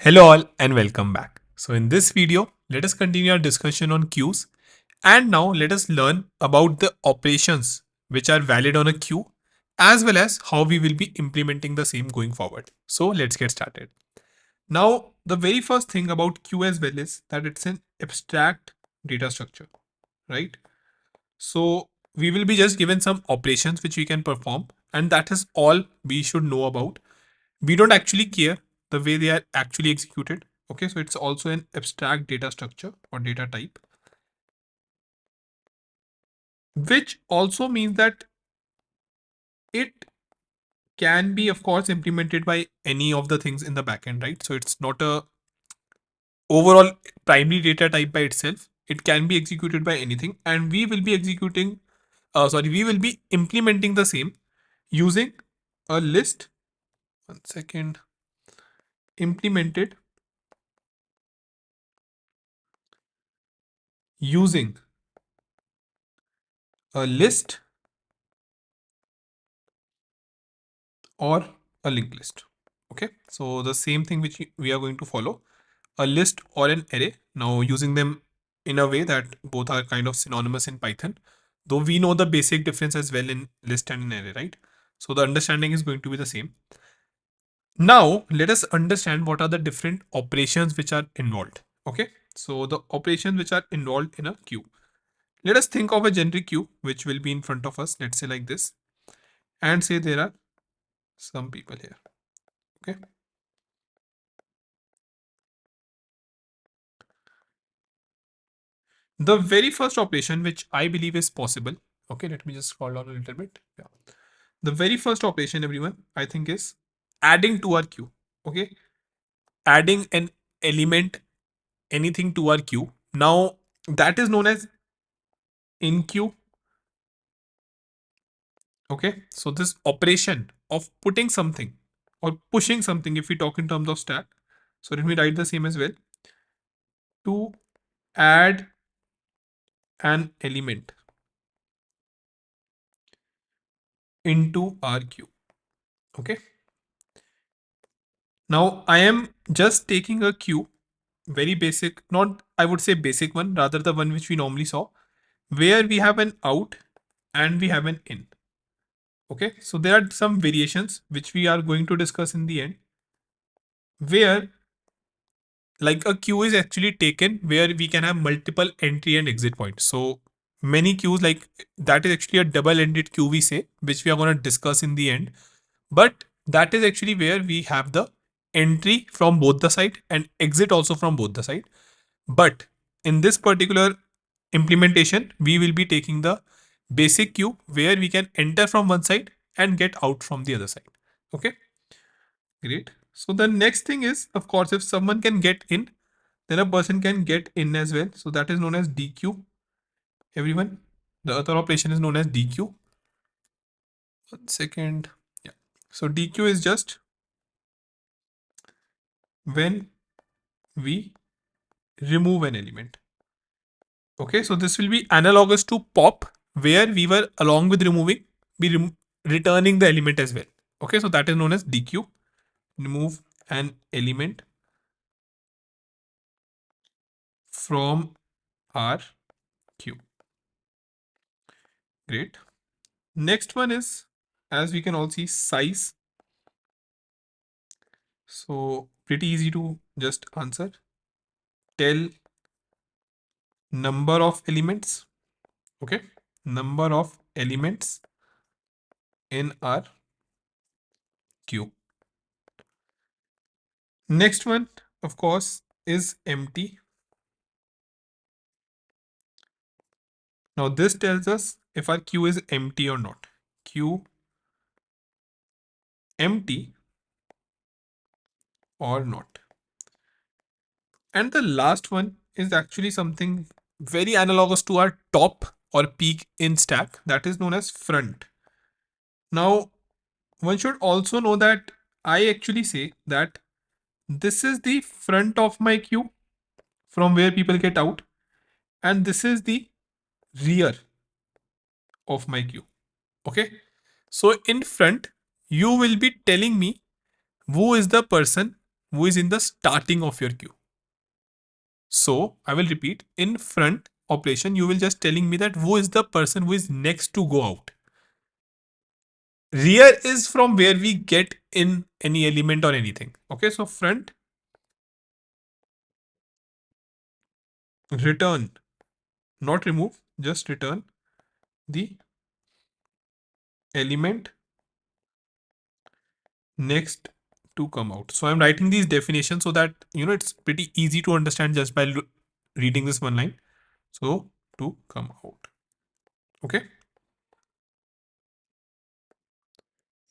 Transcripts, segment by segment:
Hello all and welcome back. So in this video, let us continue our discussion on queues and now let us learn about the operations which are valid on a queue as well as how we will be implementing the same going forward. So let's get started. Now the very first thing about queue as well is that it's an abstract data structure, right? So we will be just given some operations which we can perform and that is all we should know about. We don't actually care the way they are actually executed. Okay, so it's also an abstract data structure or data type, which also means that it can be, of course, implemented by any of the things in the backend, right? So it's not a overall primary data type by itself. It can be executed by anything, and we will be we will be implementing the same using a list. One second, implemented using a list or a linked list. Okay, so the same thing which we are going to follow, a list or an array. Now using them in a way that both are kind of synonymous in Python, though we know the basic difference as well in list and an array, right? So the understanding is going to be the same. Now let us understand what are the different operations which are involved. Okay, so the operations which are involved in a queue. Let us think of a generic queue which will be in front of us, let's say like this, and say there are some people here. Okay, the very first operation which I believe is possible. Okay, let me just scroll down a little bit. Yeah. The very first operation, everyone, I think is adding to our queue. Okay, adding an element, anything to our queue. Now that is known as in queue. Okay, so this operation of putting something or pushing something, if we talk in terms of stack, so let me write the same as well. To add an element into our queue. Okay, now I am just taking a queue, very basic, not I would say basic one, rather the one which we normally saw, where we have an out and we have an in. Okay, so there are some variations which we are going to discuss in the end, where like a queue is actually taken where we can have multiple entry and exit points. So many queues like that is actually a double-ended queue we say, which we are going to discuss in the end. But that is actually where we have the entry from both the side and exit also from both the side. But in this particular implementation, we will be taking the basic queue where we can enter from one side and get out from the other side. Okay, great. So the next thing is, of course, if someone can get in, then a person can get in as well. So that is known as DQ. Everyone, the other operation is known as DQ. One second. Yeah. So DQ is just when we remove an element. Okay, so this will be analogous to pop, where we were along with removing, be returning the element as well. Okay, so that is known as DQ, remove an element from our queue. Great. Next one is, as we can all see, size. So pretty easy to just answer. Tell number of elements. Okay, number of elements in our queue. Next one, of course, is empty. Now this tells us if our queue is empty or not. Queue empty or not. And the last one is actually something very analogous to our top or peak in stack, that is known as front. Now one should also know that I actually say that this is the front of my queue from where people get out, and this is the rear of my queue. Okay, so in front you will be telling me who is the person who is in the starting of your queue. So I will repeat, in front operation, you will just telling me that who is the person who is next to go out. Rear is from where we get in any element or anything. Okay, so front, return, not remove, just return the element next to come out. So I'm writing these definitions so that it's pretty easy to understand just by reading this one line. So to come out. Okay.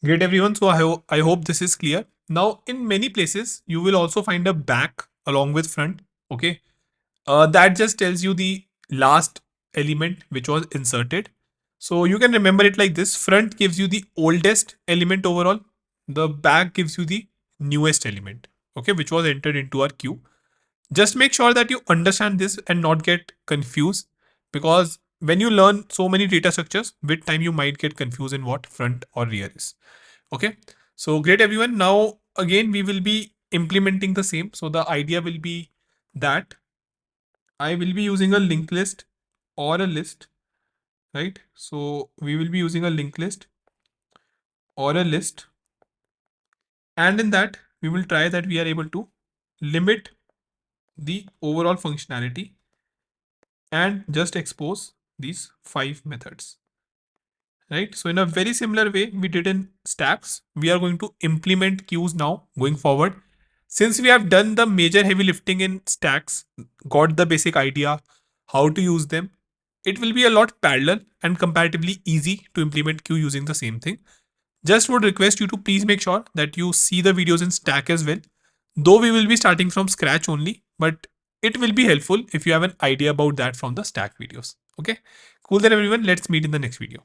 Great, everyone. So I hope this is clear. Now, in many places, you will also find a back along with front. Okay. That just tells you the last element which was inserted. So you can remember it like this. Front gives you the oldest element overall. The back gives you the newest element. Okay. Which was entered into our queue. Just make sure that you understand this and not get confused, because when you learn so many data structures, with time you might get confused in what front or rear is. Okay, so great, everyone. Now again we will be implementing the same. So the idea will be that I will be using a linked list or a list, right? So we will be using a linked list or a list, and in that we will try that we are able to limit the overall functionality and just expose these 5 methods, right? So in a very similar way we did in stacks, we are going to implement queues now going forward. Since we have done the major heavy lifting in stacks, got the basic idea how to use them, it will be a lot parallel and comparatively easy to implement queue using the same thing. Just would request you to please make sure that you see the videos in stack as well. Though we will be starting from scratch only, but it will be helpful if you have an idea about that from the stack videos. Okay, cool then, everyone. Let's meet in the next video.